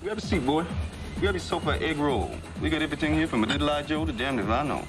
Grab a seat, boy. Grab your sofa egg roll. We got everything here from a little eye Joe to damn if I know.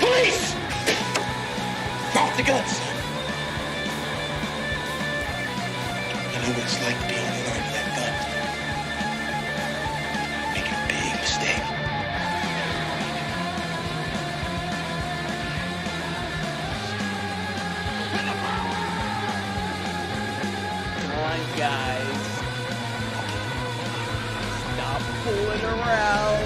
Police! Drop the guns! You know what it's like to be on the other end of that gun. Make a big mistake. Come on, guys. Stop fooling around.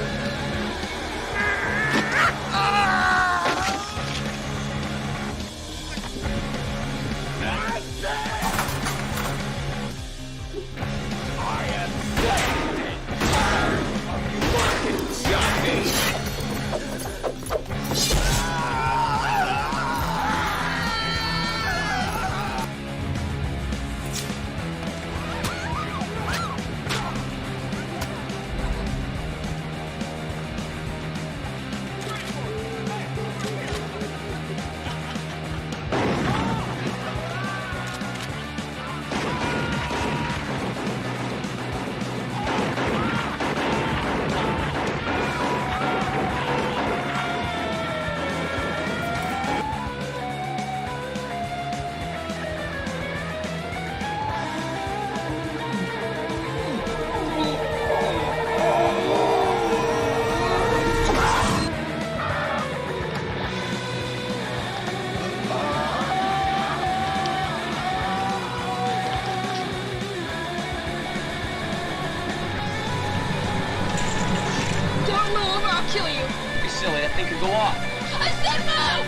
Don't move or I'll kill you. You're silly, that thing could go off. I said move!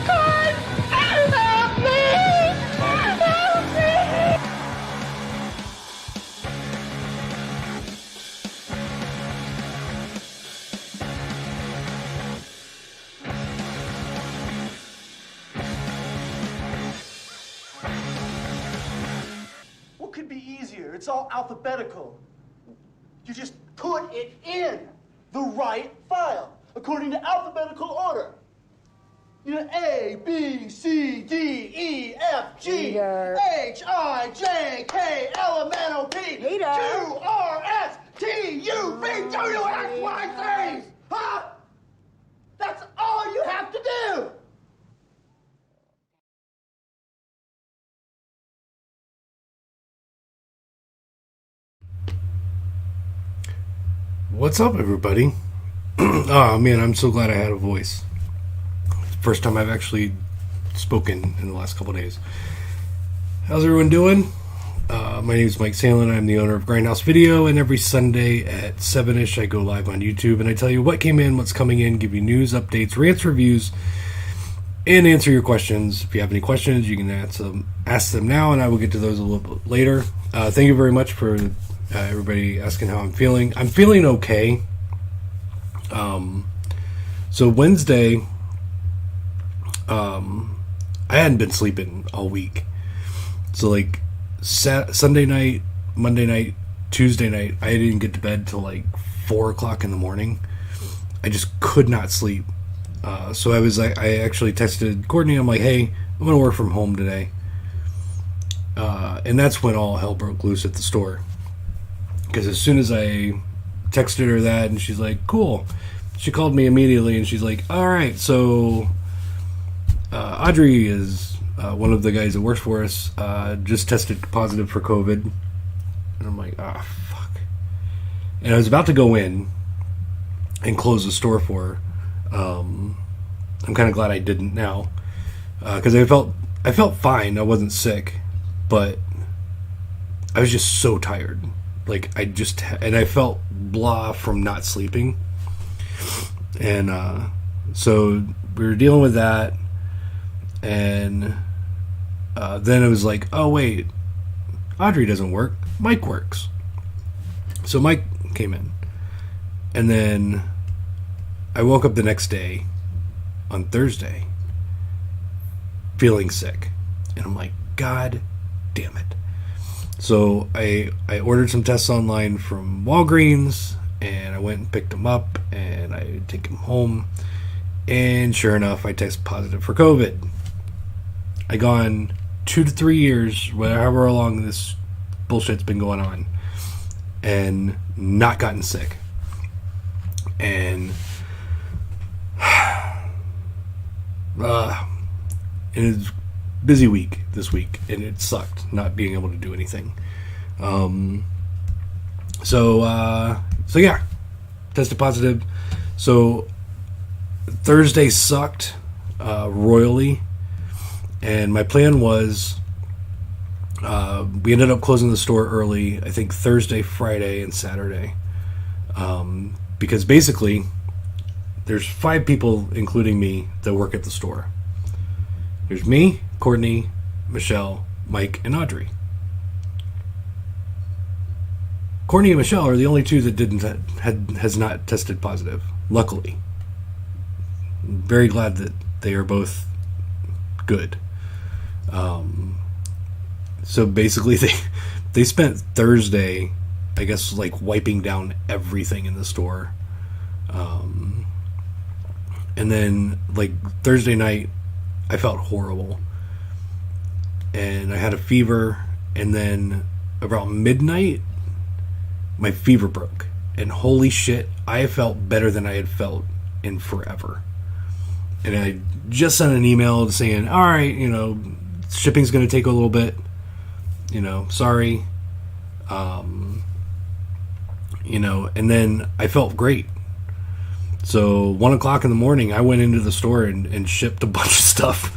God, help me! Help me! What could be easier? It's all alphabetical. You just put it in the right file, according to alphabetical order. You know, A, B, C, D, E, F, G, Peter. H, I, J, K, L, M, N, O, P, Peter. Q, R, S, T, U, V, W, X, Y, Z. Huh? That's all you have to do. What's up, everybody? Oh man, I'm so glad I had a voice. First time I've actually spoken in the last couple days. How's everyone doing? My name is Mike Sandlin. I'm the owner of Grindhouse Video, and every Sunday at 7ish I go live on YouTube and I tell you what came in, what's coming in, give you news, updates, rants, reviews, and answer your questions. If you have any questions, you can ask them now, and I will get to those a little bit later. Thank you very much for everybody asking how I'm feeling. I'm feeling okay. So Wednesday, I hadn't been sleeping all week. So like Sunday night, Monday night, Tuesday night, I didn't get to bed till like 4 o'clock in the morning. I just could not sleep. So I actually texted Courtney. I'm like, hey, I'm going to work from home today. And that's when all hell broke loose at the store. Because as soon as I texted her that, and she's like, cool. she called me immediately, and she's like, all right, so Audrey is one of the guys that works for us, just tested positive for COVID. And I'm like, ah, fuck. And I was about to go in and close the store for her. I'm kind of glad I didn't now, because I felt fine. I wasn't sick, but I was just so tired. Like, and I felt blah from not sleeping. And so we were dealing with that. And then it was like, oh, wait, Audrey doesn't work. Mike works. So Mike came in. And then I woke up the next day on Thursday feeling sick. And I'm like, God damn it. So I ordered some tests online from Walgreens, and I went and picked them up, and I take them home, and sure enough, I test positive for COVID. I gone 2 to 3 years, however long this bullshit's been going on, and not gotten sick. And it's a busy week this week, and it sucked not being able to do anything. So yeah, tested positive. So Thursday sucked royally, and my plan was we ended up closing the store early, I think Thursday, Friday, and Saturday, because basically there's 5 people, including me, that work at the store. There's me, Courtney, Michelle, Mike, and Audrey. Courtney and Michelle are the only 2 that has not tested positive. Luckily, I'm very glad that they are both good. So basically, they spent Thursday, I guess, like wiping down everything in the store, and then like Thursday night, I felt horrible, and I had a fever, and then around midnight, my fever broke, and holy shit, I felt better than I had felt in forever. And I just sent an email saying, all right, shipping's going to take a little bit, sorry, and then I felt great. So 1 o'clock in the morning, I went into the store and shipped a bunch of stuff.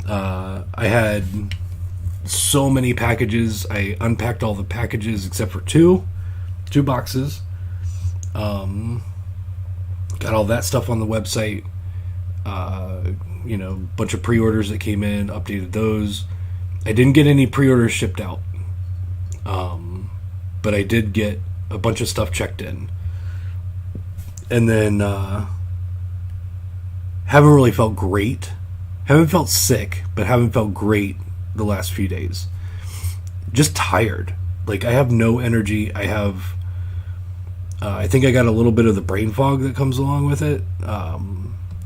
I had so many packages. I unpacked all the packages except for two boxes. Got all that stuff on the website. Bunch of pre-orders that came in, updated those. I didn't get any pre-orders shipped out. But I did get a bunch of stuff checked in. And then haven't really felt great. Haven't felt sick, but haven't felt great the last few days. Just tired. Like, I have no energy. I have I think I got a little bit of the brain fog that comes along with it.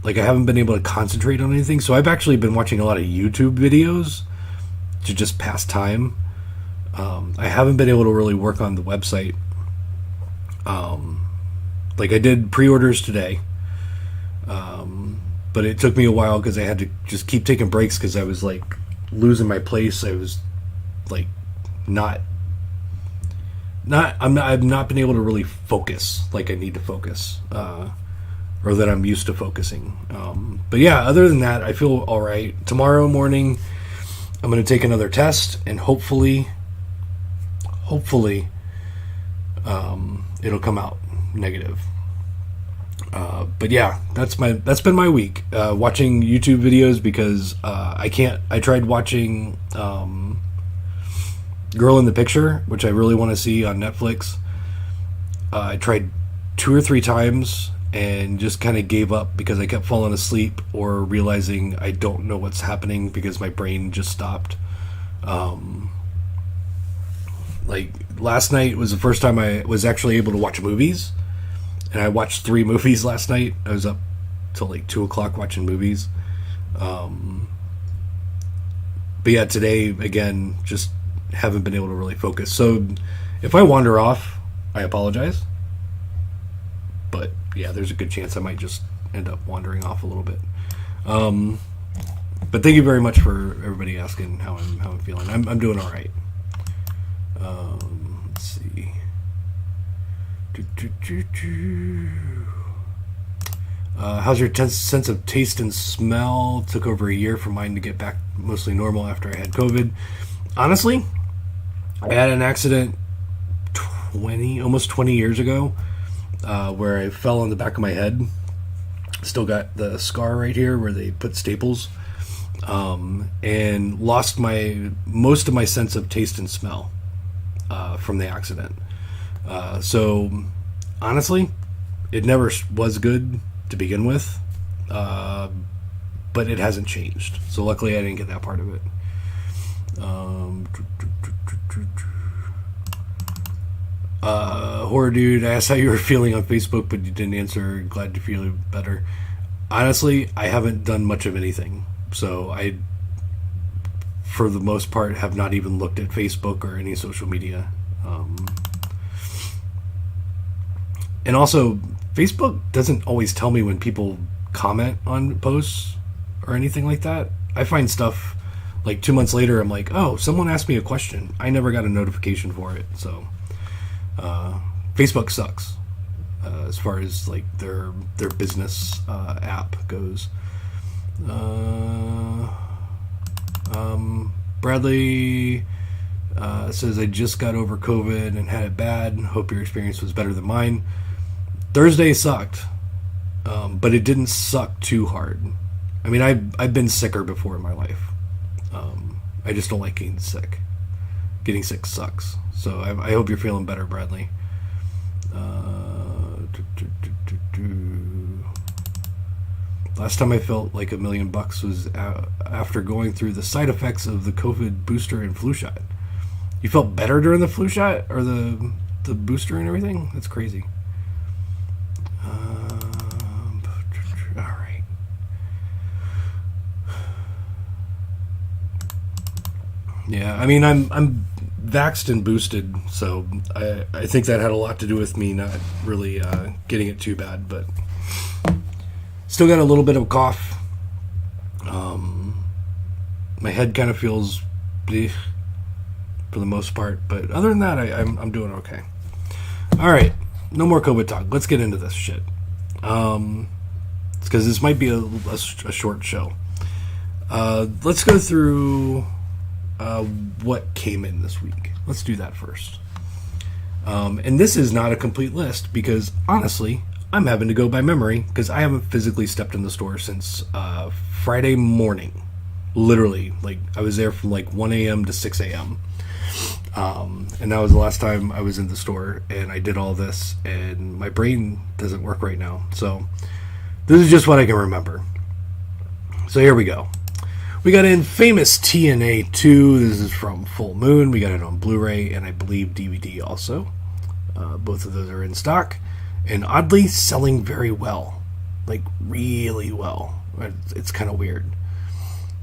Like, I haven't been able to concentrate on anything. So I've actually been watching a lot of YouTube videos to just pass time. I haven't been able to really work on the website. Like, I did pre-orders today, but it took me a while because I had to just keep taking breaks because I was like losing my place. I was like I've not been able to really focus like I need to focus, or that I'm used to focusing. But yeah, other than that, I feel all right. Tomorrow morning, I'm going to take another test, and hopefully, it'll come out negative. But yeah, that's been my week, watching YouTube videos because I tried watching Girl in the Picture, which I really want to see on Netflix. I tried 2 or 3 times and just kind of gave up because I kept falling asleep or realizing I don't know what's happening because my brain just stopped. Like, last night was the first time I was actually able to watch movies, and I watched 3 movies last night. I was up till like 2 o'clock watching movies. But yeah, today, again, just haven't been able to really focus. So if I wander off, I apologize. But yeah, there's a good chance I might just end up wandering off a little bit. But thank you very much for everybody asking how I'm feeling. I'm doing all right. Let's see. How's your sense of taste and smell? Took over a year for mine to get back mostly normal after I had COVID. Honestly, I had an accident almost 20 years ago where I fell on the back of my head. Still got the scar right here where they put staples, and lost most of my sense of taste and smell from the accident. So honestly, it never was good to begin with, but it hasn't changed. So luckily I didn't get that part of it. Horror Dude, I asked how you were feeling on Facebook, but you didn't answer. Glad to feel better. Honestly, I haven't done much of anything, so I, for the most part, have not even looked at Facebook or any social media. And also, Facebook doesn't always tell me when people comment on posts or anything like that. I find stuff like 2 months later, I'm like, oh, someone asked me a question. I never got a notification for it. So Facebook sucks as far as like their business app goes. Bradley says, I just got over COVID and had it bad. Hope your experience was better than mine. Thursday sucked, but it didn't suck too hard. I mean, I've been sicker before in my life. I just don't like getting sick. Getting sick sucks. So I hope you're feeling better, Bradley. Last time I felt like $1 million was after going through the side effects of the COVID booster and flu shot. You felt better during the flu shot or the booster and everything? That's crazy. All right. Yeah, I mean, I'm vaxxed and boosted, so I think that had a lot to do with me not really getting it too bad, but still got a little bit of a cough. My head kind of feels bleh for the most part, but other than that, I'm doing okay. All right, no more COVID talk. Let's get into this shit. Because this might be a short show. Let's go through what came in this week. Let's do that first. And this is not a complete list because honestly, I'm having to go by memory because I haven't physically stepped in the store since Friday morning. Literally, like I was there from like 1 a.m. to 6 a.m. And that was the last time I was in the store and I did all this and my brain doesn't work right now. So this is just what I can remember. So here we go. We got in Famous TNA 2. This is from Full Moon. We got it on Blu-ray and I believe DVD also. Both of those are in stock. And oddly, selling very well. Like, really well. It's kind of weird.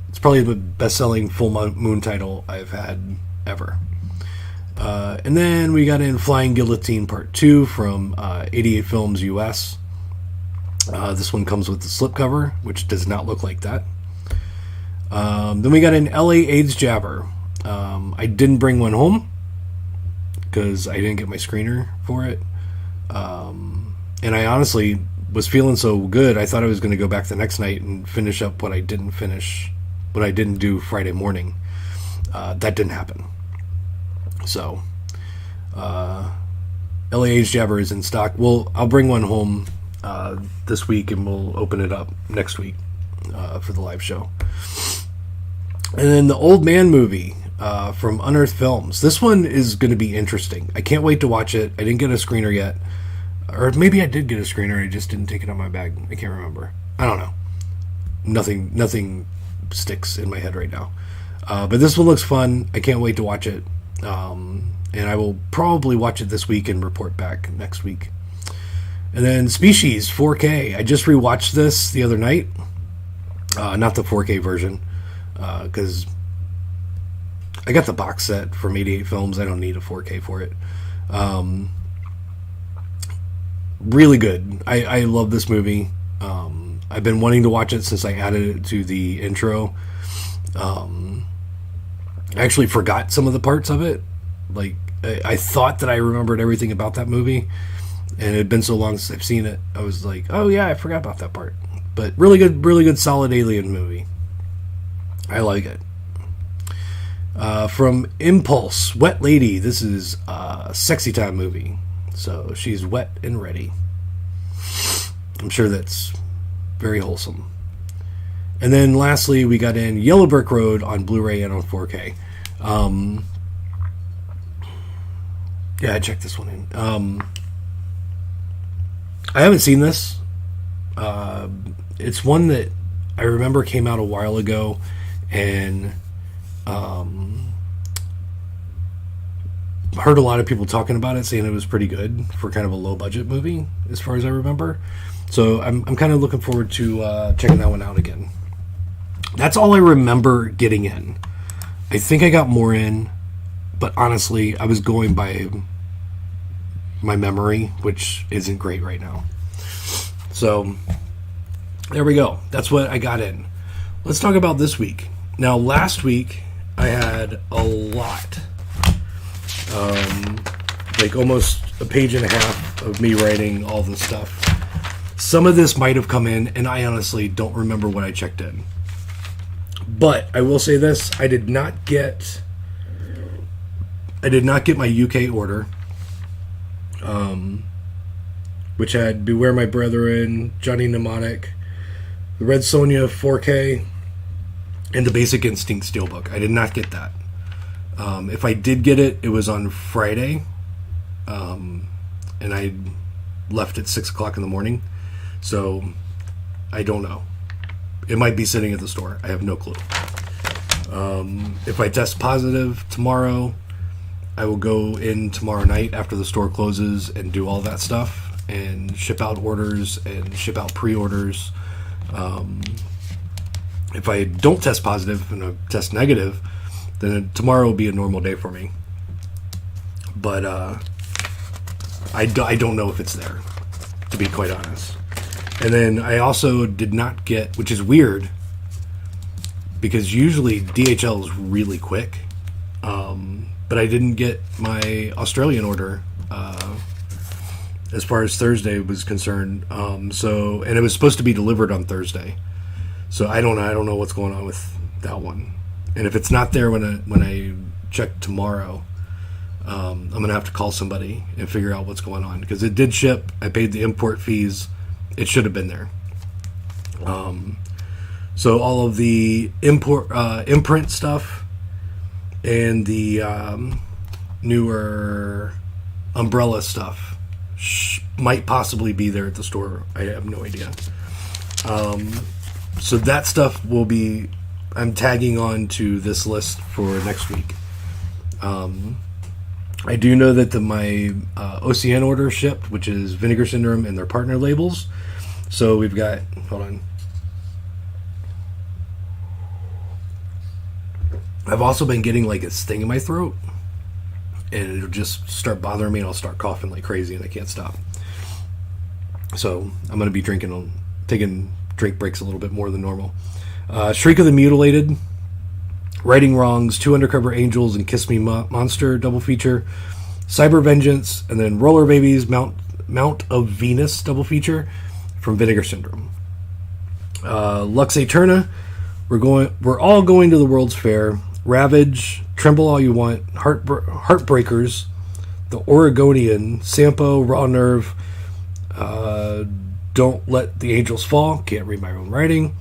It's probably the best-selling Full Moon title I've had ever. And then we got in Flying Guillotine Part 2 from 88 Films US. This one comes with the slipcover, which does not look like that. Then we got in LA AIDS Jabber. I didn't bring one home because I didn't get my screener for it. And I honestly was feeling so good, I thought I was going to go back the next night and finish up what I didn't do Friday morning. That didn't happen. So, LA AIDS Jabber is in stock. I'll bring one home this week and we'll open it up next week for the live show. And then the Old Man movie from Unearthed Films. This one is going to be interesting. I can't wait to watch it. I didn't get a screener yet. Or maybe I did get a screener, I just didn't take it on my bag. I can't remember. I don't know. Nothing sticks in my head right now. But this one looks fun. I can't wait to watch it. And I will probably watch it this week and report back next week. And then Species 4K. I just rewatched this the other night. Not the 4K version. Because I got the box set from 88 Films. I don't need a 4K for it. Really good. I love this movie. I've been wanting to watch it since I added it to the intro. I actually forgot some of the parts of it. Like, I thought that I remembered everything about that movie, and it had been so long since I've seen it. I was like, oh yeah, I forgot about that part. But really good, solid alien movie. I like it. From Impulse, Wet Lady. This is a sexy time movie. So she's wet and ready. I'm sure that's very wholesome. And then lastly, we got in Yellow Brick Road on Blu-ray and on 4K. Yeah, I checked this one in. I haven't seen this. It's one that I remember came out a while ago, and heard a lot of people talking about it, saying it was pretty good for kind of a low-budget movie, as far as I remember. So I'm kind of looking forward to checking that one out again. That's all I remember getting in. I think I got more in, but honestly, I was going by my memory, which isn't great right now. So there we go. That's what I got in. Let's talk about this week. Now, last week I had a lot, like almost a page and a half of me writing all this stuff. Some of this might have come in, and I honestly don't remember what I checked in. But I will say this: I did not get my UK order, which had Beware My Brethren, Johnny Mnemonic, the Red Sonja 4K, and the Basic Instinct Steelbook. I did not get that. If I did get it, it was on Friday, and I left at 6 o'clock in the morning. So I don't know. It might be sitting at the store. I have no clue. If I test positive tomorrow, I will go in tomorrow night after the store closes and do all that stuff and ship out orders and ship out pre-orders. If I don't test positive and I test negative, then tomorrow will be a normal day for me. But I don't know if it's there, to be quite honest. And then I also did not get, which is weird, because usually DHL is really quick, but I didn't get my Australian order as far as Thursday was concerned. And it was supposed to be delivered on Thursday, so I don't know what's going on with that one. And if it's not there when I check tomorrow, I'm gonna have to call somebody and figure out what's going on, because it did ship. I paid the import fees. It should have been there. So all of the imprint stuff and the newer umbrella stuff might possibly be there at the store. I have no idea. So that stuff will be, I'm tagging on to this list for next week. I do know that my OCN order shipped, which is Vinegar Syndrome and their partner labels. So we've got, hold on. I've also been getting like a sting in my throat, and it'll just start bothering me, and I'll start coughing like crazy, and I can't stop. So I'm going to be taking drink breaks a little bit more than normal. Shriek of the Mutilated, Righting Wrongs, Two Undercover Angels, and Kiss Me Monster double feature, Cyber Vengeance, and then Roller Babies, Mount of Venus double feature from Vinegar Syndrome. Lux Aeterna, we're all going to the World's Fair, Ravage, Tremble All You Want, Heartbreakers, The Oregonian, Sampo, Raw Nerve, Don't Let the Angels Fall, can't read my own writing,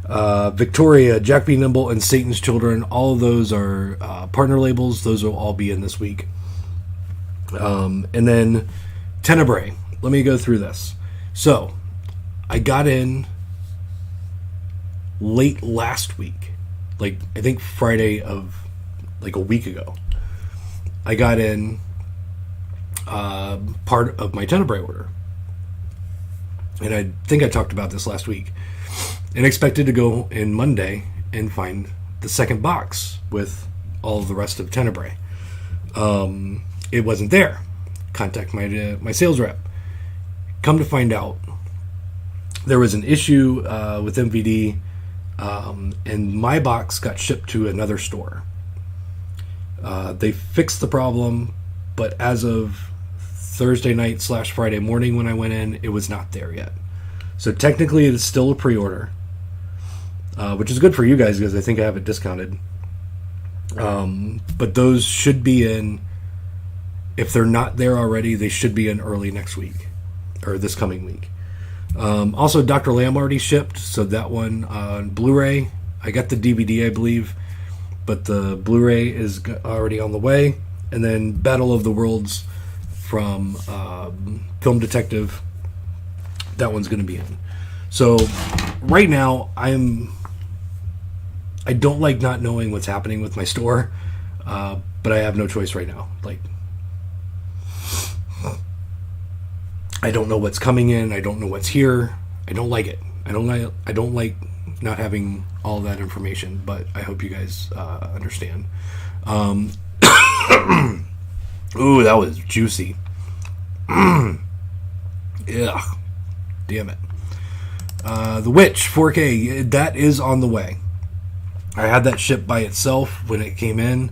Victoria, Jack Be Nimble, and Satan's Children. All of those are partner labels. Those will all be in this week. And then Tenebrae. Let me go through this. So I got in late last week, like I think Friday of like a week ago. I got in part of my Tenebrae order, and I think I talked about this last week, and expected to go in Monday and find the second box with all of the rest of Tenebrae. It wasn't there. Contact my sales rep. come to find out, there was an issue with MVD, and my box got shipped to another store. They fixed the problem, but as of Thursday night / Friday morning when I went in, it was not there yet. So technically it is still a pre-order, which is good for you guys because I think I have it discounted. But those should be in, if they're not there already, they should be in early next week, or this coming week. Also, Dr. Lamb already shipped, so that one on Blu-ray. I got the DVD, I believe, but the Blu-ray is already on the way. And then Battle of the Worlds from Film Detective, that one's going to be in. So right now, I don't like not knowing what's happening with my store, but I have no choice right now. Like, I don't know what's coming in. I don't know what's here. I don't like it. I don't like not having all that information, but I hope you guys understand. Ooh, that was juicy. Yeah, damn it. The Witch 4K, that is on the way. I had that shipped by itself when it came in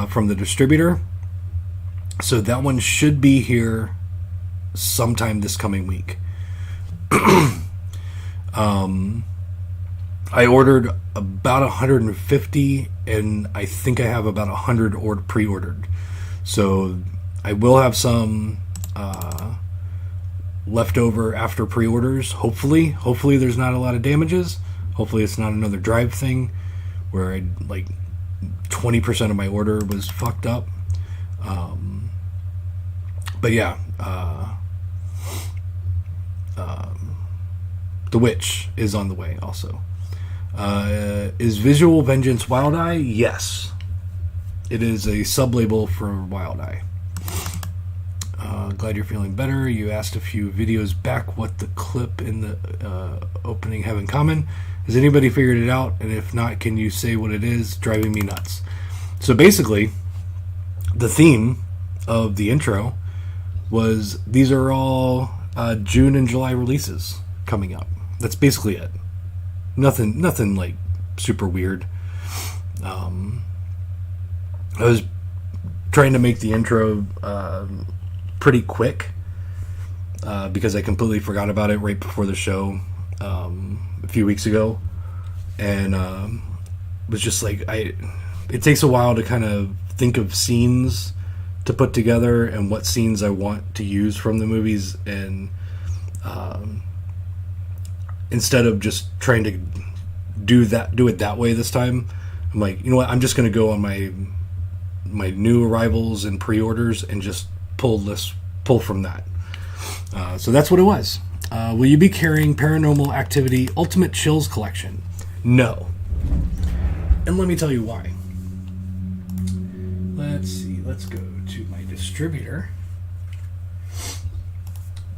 from the distributor, so that one should be here sometime this coming week. I ordered about 150, and I think I have about 100 pre-ordered. So I will have some left over after pre-orders. Hopefully there's not a lot of damages. Hopefully it's not another drive thing where I like 20% of my order was fucked up. But yeah, The Witch is on the way also. Is Visual Vengeance Wild Eye? Yes. It is a sub-label for Wild Eye. Glad you're feeling better. You asked a few videos back what the clip in the opening have in common. Has anybody figured it out? And if not, can you say what it is? Driving me nuts. So basically, the theme of the intro was these are all June and July releases coming up. That's basically it. Nothing like super weird. I was trying to make the intro pretty quick because I completely forgot about it right before the show a few weeks ago, and was just like it takes a while to kind of think of scenes to put together and what scenes I want to use from the movies, and instead of just trying to do it that way this time, I'm like, you know what, I'm just going to go on my new arrivals and pre-orders and just pull from that. So that's what it was. Will you be carrying Paranormal Activity Ultimate Chills Collection? No. And let me tell you why. Let's see. Let's go to my distributor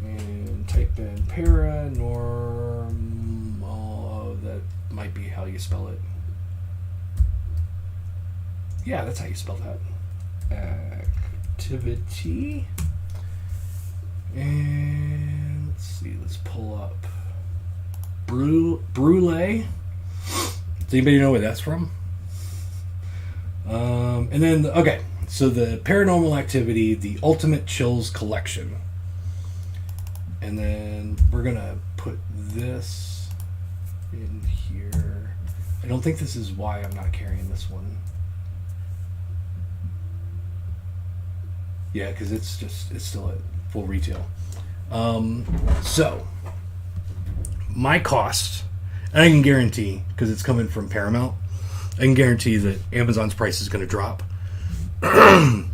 and type in Paranormal. That might be how you spell it. Yeah, that's how you spell that. Activity. And let's see, let's pull up Brulee. Does anybody know where that's from? And then, okay, so the Paranormal Activity, the Ultimate Chills Collection. And then we're going to put this in here. I don't think this is why I'm not carrying this one. Yeah, because it's still at full retail. So, my cost, and I can guarantee, because it's coming from Paramount, I can guarantee that Amazon's price is going to drop.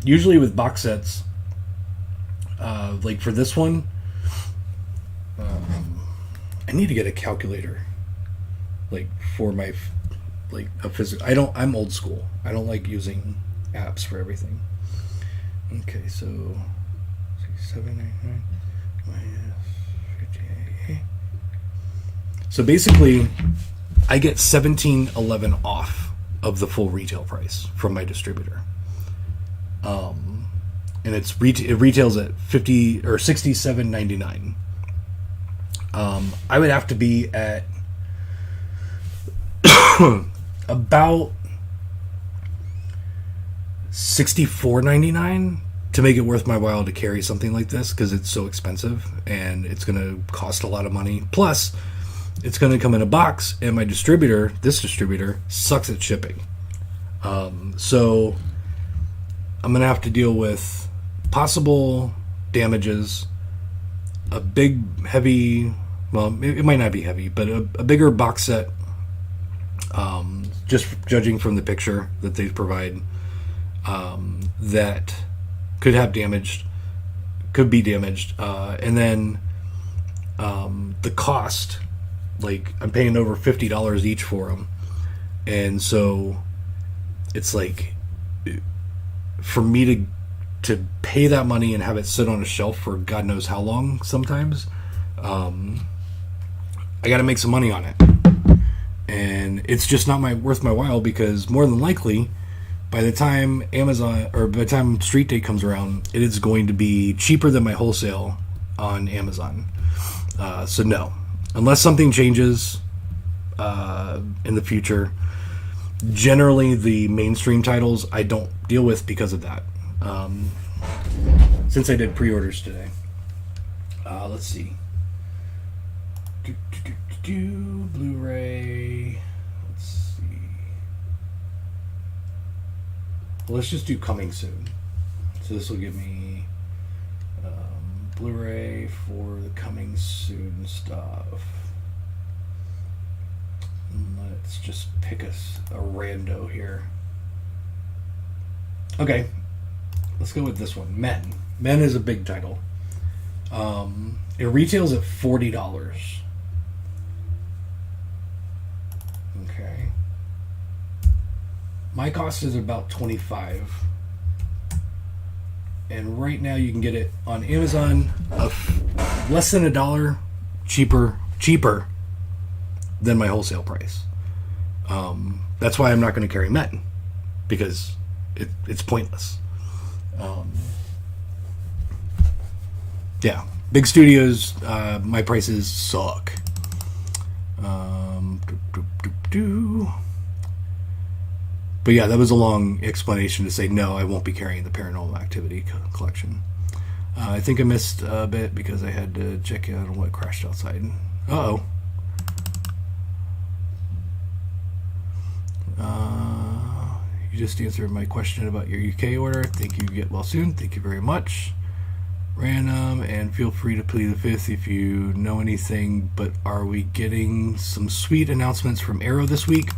Usually with box sets, like for this one, I need to get a calculator, like for my, like a physical. I'm old school. I don't like using apps for everything. Okay, so 799 minus 58. So basically, I get $17.11 off of the full retail price from my distributor. And it retails at $67.99. I would have to be at about $64.99 to make it worth my while to carry something like this, because it's so expensive and it's going to cost a lot of money. Plus, it's going to come in a box, and my distributor, this distributor, sucks at shipping. So I'm going to have to deal with possible damages, a big, heavy, well, it might not be heavy, but a bigger box set, just judging from the picture that they provide, that could be damaged, and then the cost, like, I'm paying over $50 each for them, and so it's like, for me to pay that money and have it sit on a shelf for God knows how long sometimes, I got to make some money on it, and it's just not worth my while, because more than likely, by the time Street Date comes around, it is going to be cheaper than my wholesale on Amazon. So no, unless something changes in the future, generally the mainstream titles I don't deal with because of that. Since I did pre-orders today. Let's see. Blu-ray. Let's see. Well, let's just do coming soon. So this will give me Blu-ray for the coming soon stuff. Let's just pick a rando here. Okay, let's go with this one. Men. Men is a big title. It retails at $40. Okay. My cost is about $25. And right now you can get it on Amazon less than $1 cheaper than my wholesale price. That's why I'm not going to carry Men, because it's pointless. Yeah, big studios, my prices suck. But yeah, that was a long explanation to say no, I won't be carrying the Paranormal Activity collection. I think I missed a bit because I had to check out on what crashed outside. Uh-oh. You just answered my question about your UK order. Thank you. Get well soon. Thank you very much. Random, and feel free to plead the fifth if you know anything, but are we getting some sweet announcements from Arrow this week?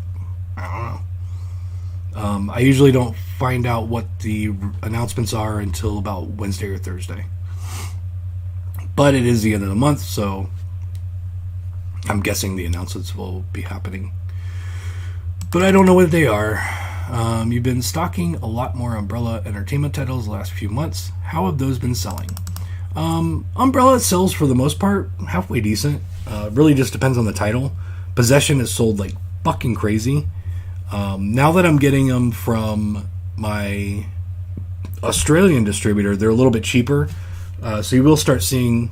I don't know. I usually don't find out what the announcements are until about Wednesday or Thursday. But it is the end of the month, so I'm guessing the announcements will be happening. But I don't know what they are. You've been stocking a lot more Umbrella Entertainment titles the last few months. How have those been selling? Umbrella sells for the most part halfway decent. Really just depends on the title. Possession is sold like fucking crazy. Now that I'm getting them from my Australian distributor, they're a little bit cheaper. So you will start seeing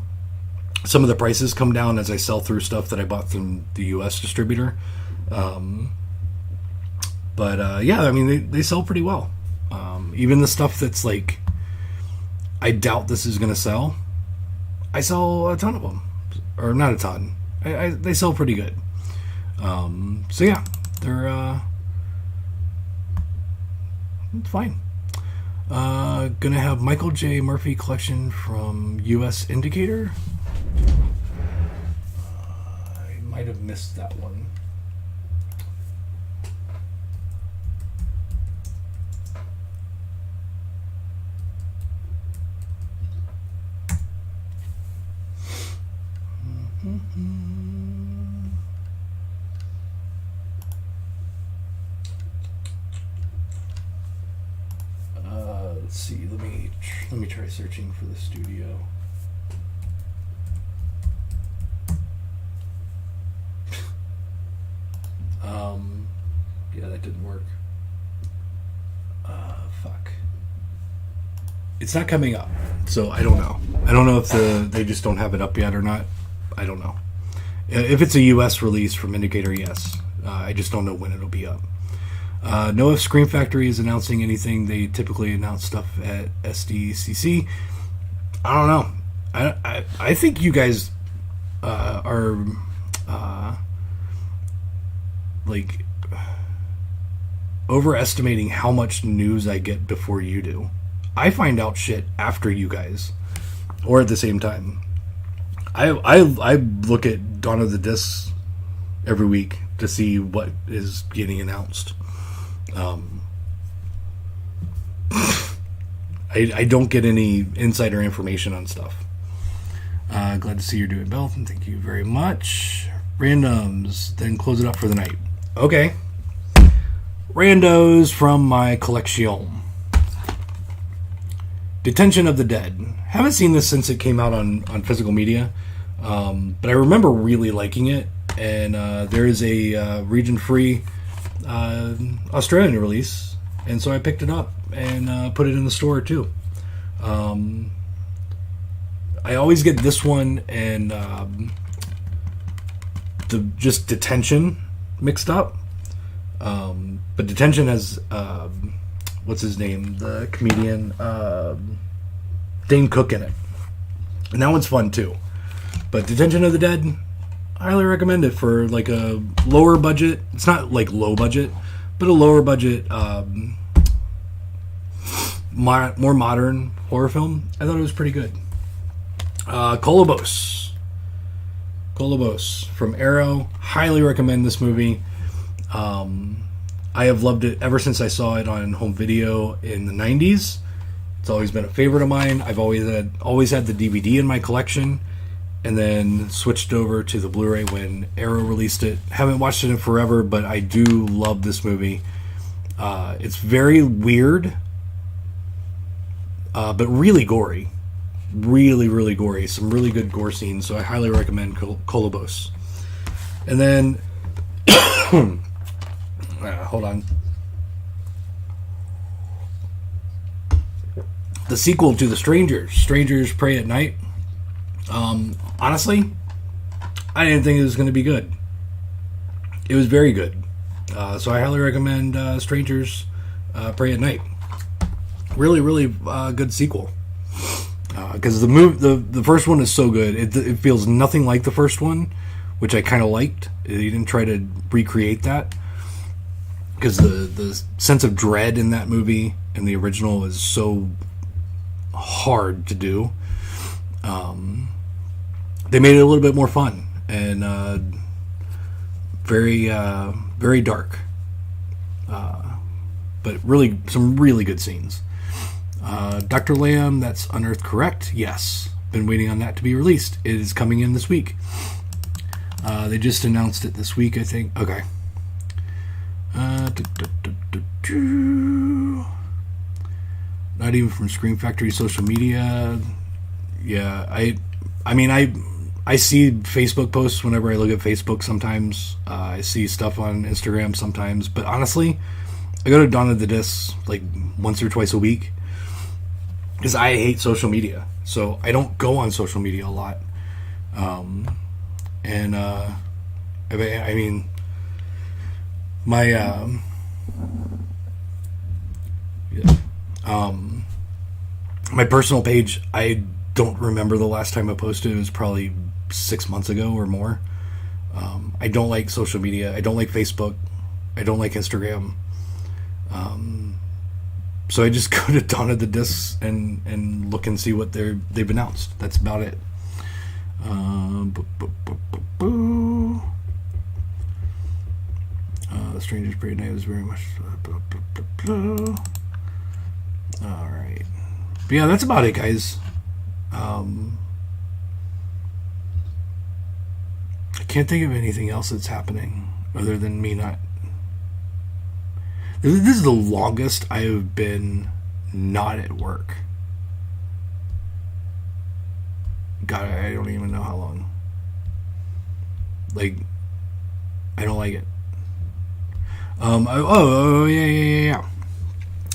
some of the prices come down as I sell through stuff that I bought from the US distributor. But yeah, I mean, they sell pretty well. Even the stuff that's like, I doubt this is going to sell, I sell a ton of them. Or not a ton. They sell pretty good. So yeah, they're it's fine. Gonna have Michael J. Murphy collection from US Indicator. I might have missed that one. Let's see. Let me try searching for the studio. Yeah, that didn't work. Fuck. It's not coming up, so I don't know. I don't know if they just don't have it up yet or not. I don't know. If it's a U.S. release from Indicator, yes. I just don't know when it'll be up. Know if Scream Factory is announcing anything. They typically announce stuff at SDCC. I don't know. I think you guys are like overestimating how much news I get before you do. I find out shit after you guys, or at the same time. I look at Dawn of the Discs every week to see what is getting announced. I don't get any insider information on stuff. Glad to see you're doing both, and thank you very much. Randoms, then close it up for the night. Okay. Randos from my collection. Detention of the Dead. Haven't seen this since it came out on physical media, but I remember really liking it. And there is a region-free Australian release, and so I picked it up and put it in the store too. I always get this one and just Detention mixed up. But Detention has what's his name, the comedian Dane Cook in it, and that one's fun too. But Detention of the Dead, I highly recommend it for like a lower budget. It's not like low budget, but a lower budget, more modern horror film. I thought it was pretty good. Colobos from Arrow. Highly recommend this movie. I have loved it ever since I saw it on home video in the 90s. It's always been a favorite of mine. I've always had the DVD in my collection, and then switched over to the Blu-ray when Arrow released it. Haven't watched it in forever, but I do love this movie. It's very weird, but really gory. Really, really gory. Some really good gore scenes, so I highly recommend Colobos. And then, hold on. The sequel to The Strangers Pray at Night. Honestly, I didn't think it was going to be good. It was very good. So I highly recommend Strangers Pray at Night. Really, really good sequel. Because the first one is so good. It feels nothing like the first one, which I kind of liked. He didn't try to recreate that. Because the sense of dread in that movie and the original is so hard to do. They made it a little bit more fun and very very dark, but really some really good scenes. Dr. Lamb, that's Unearthed Correct. Yes, been waiting on that to be released. It is coming in this week. They just announced it this week, I think. Okay. Not even from Scream Factory social media. Yeah, I mean I see Facebook posts whenever I look at Facebook sometimes. I see stuff on Instagram sometimes. But honestly, I go to Dawn of the Discs like once or twice a week because I hate social media. So I don't go on social media a lot. I mean, my personal page, I don't remember the last time I posted. It was probably 6 months ago or more. I don't like social media. I don't like Facebook. I don't like Instagram. So I just go to Dawn of the Discs and look and see what they've announced. That's about it. The Strangers Pray at Night was very much. All right. But yeah, that's about it, guys. I can't think of anything else that's happening other than me not. This is the longest I have been not at work. God, I don't even know how long. Like, I don't like it. Yeah.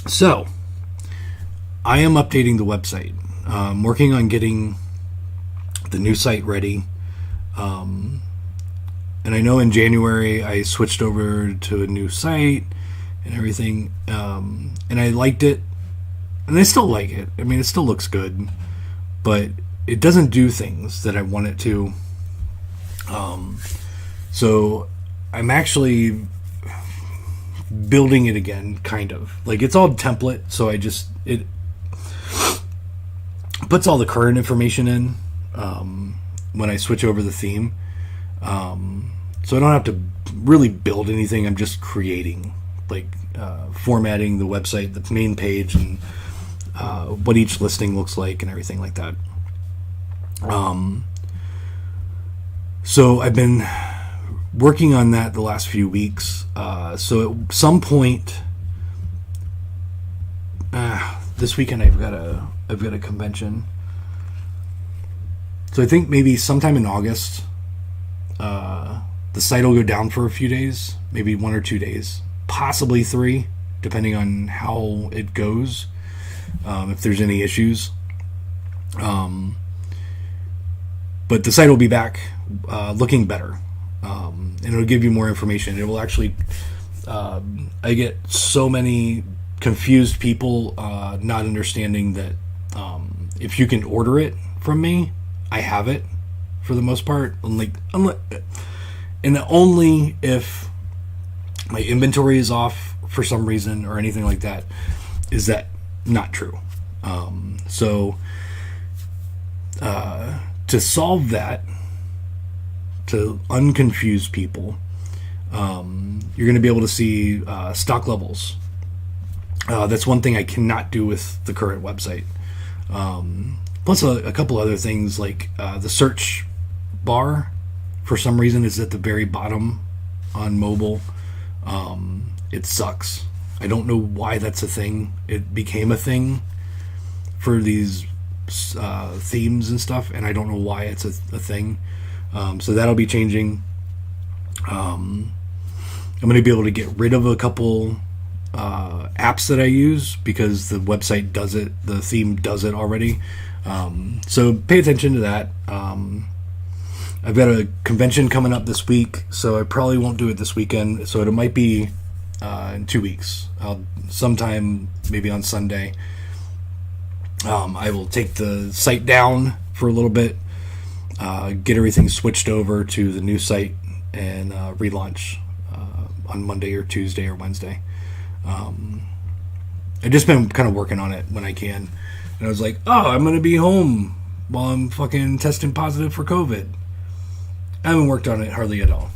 So, I am updating the website. I'm working on getting the new site ready. And I know in January I switched over to a new site and everything, and I liked it, and I still like it. I mean, it still looks good, but it doesn't do things that I want it to. So I'm actually building it again, kind of. Like, it's all template, so it puts all the current information in when I switch over the theme. So I don't have to really build anything. I'm just creating, like, formatting the website, the main page, and what each listing looks like and everything like that. So I've been working on that the last few weeks. So at some point this weekend I've got a convention. So I think maybe sometime in August, the site will go down for a few days, maybe 1 or 2 days, possibly 3, depending on how it goes, if there's any issues. But the site will be back looking better, and it'll give you more information. It will actually, I get so many confused people not understanding that if you can order it from me, I have it for the most part. And only if my inventory is off for some reason or anything like that is that not true. So to solve that, to unconfuse people, you're going to be able to see stock levels. That's one thing I cannot do with the current website. Plus a couple other things, like the search bar, for some reason, is at the very bottom on mobile. It sucks. I don't know why that's a thing. It became a thing for these themes and stuff, and I don't know why it's a thing. So that'll be changing. I'm going to be able to get rid of a couple apps that I use because the website does it, the theme does it already. So pay attention to that. I've got a convention coming up this week, so I probably won't do it this weekend. So it might be in 2 weeks. Sometime maybe on Sunday. I will take the site down for a little bit, get everything switched over to the new site, and relaunch on Monday or Tuesday or Wednesday. I've just been kind of working on it when I can. And I was like, I'm going to be home while I'm fucking testing positive for COVID. I haven't worked on it hardly at all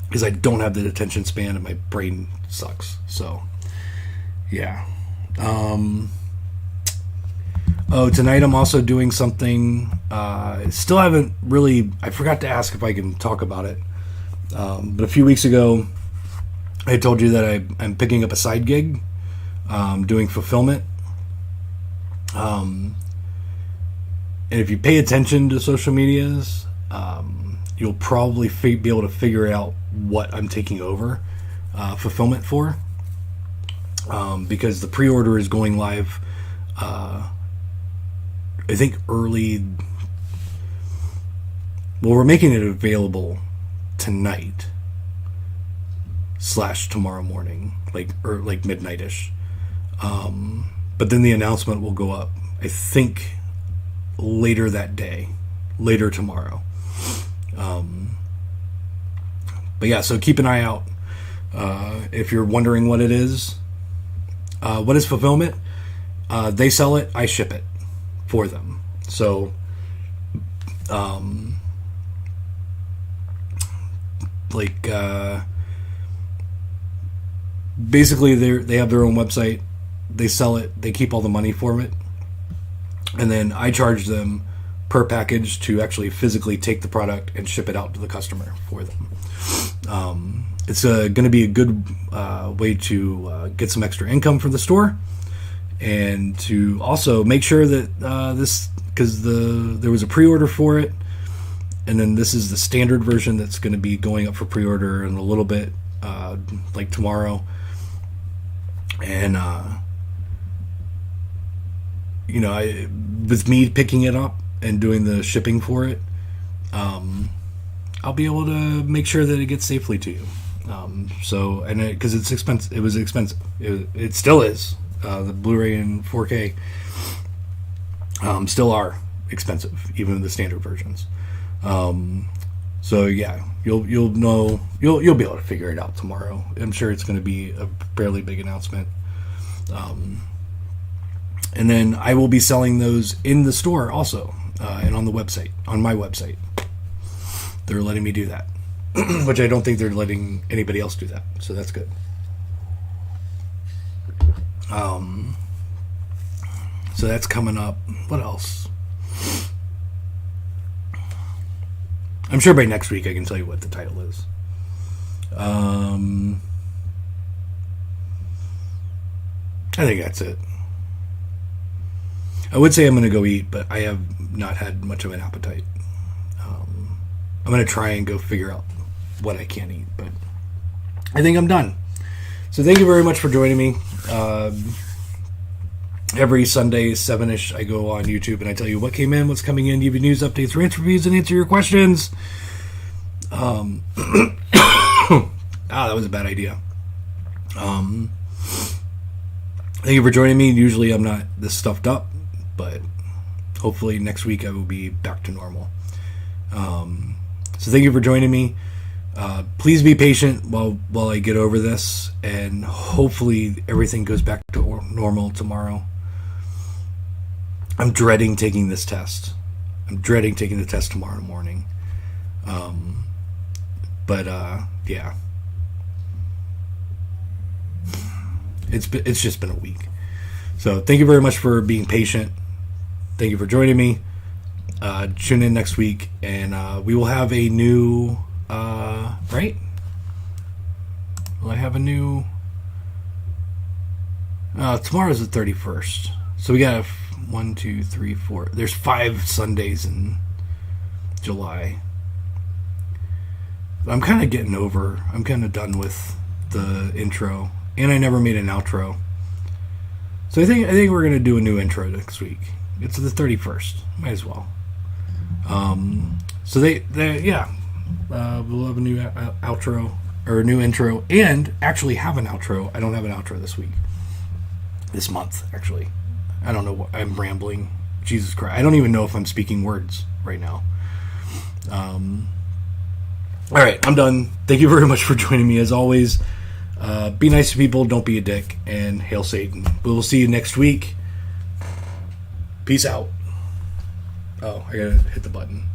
because I don't have the attention span and my brain sucks. So, yeah. Tonight I'm also doing something. Still haven't really. I forgot to ask if I can talk about it. But a few weeks ago, I told you that I'm picking up a side gig, doing fulfillment. And if you pay attention to social medias, you'll probably be able to figure out what I'm taking over fulfillment for. Because the pre-order is going live, I think early. Well, we're making it available tonight / tomorrow morning, like midnight-ish. But then the announcement will go up, I think, later that day, later tomorrow. But yeah, so keep an eye out. If you're wondering what it is, what is fulfillment? They sell it, I ship it for them. So, basically they have their own website, they sell it, they keep all the money for it, and then I charge them per package to actually physically take the product and ship it out to the customer for them. It's going to be a good way to get some extra income for the store, and to also make sure that this, because there was a pre-order for it, and then this is the standard version that's going to be going up for pre-order in a little bit, like tomorrow. And with me picking it up and doing the shipping for it, I'll be able to make sure that it gets safely to you. So, and because it's expensive, it was expensive. It still is. The Blu-ray and 4K still are expensive, even the standard versions. So yeah, you'll know, you'll be able to figure it out tomorrow. I'm sure it's going to be a fairly big announcement. And then I will be selling those in the store also, and on the website, on my website. They're letting me do that, which I don't think they're letting anybody else do that. So that's good. So that's coming up. What else? I'm sure by next week I can tell you what the title is. I think that's it. I would say I'm going to go eat, but I have not had much of an appetite. I'm going to try and go figure out what I can eat, but I think I'm done. So thank you very much for joining me. Every Sunday, 7-ish, I go on YouTube and I tell you what came in, what's coming in, give you news, updates, rants, reviews, and answer your questions. That was a bad idea. Thank you for joining me. Usually I'm not this stuffed up, but hopefully next week I will be back to normal. So thank you for joining me. Please be patient while I get over this, and hopefully everything goes back to normal tomorrow. I'm dreading taking this test. I'm dreading taking the test tomorrow morning. Yeah. It's just been a week. So thank you very much for being patient. Thank you for joining me. Tune in next week, and we will have a new, right? Will I have a new... tomorrow's the 31st. So we got 1, 2, 3, 4. There's 5 Sundays in July. I'm kind of getting over. I'm kind of done with the intro. And I never made an outro. So I think we're going to do a new intro next week. It's the 31st. Might as well. So we'll have a new outro, or a new intro, and actually have an outro. I don't have an outro this month, actually. I don't know what, I'm rambling. Jesus Christ. I don't even know if I'm speaking words right now. Alright, I'm done. Thank you very much for joining me as always. Be nice to people, don't be a dick, and hail Satan. We'll see you next week. Peace out. Oh, I gotta hit the button.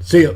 See ya.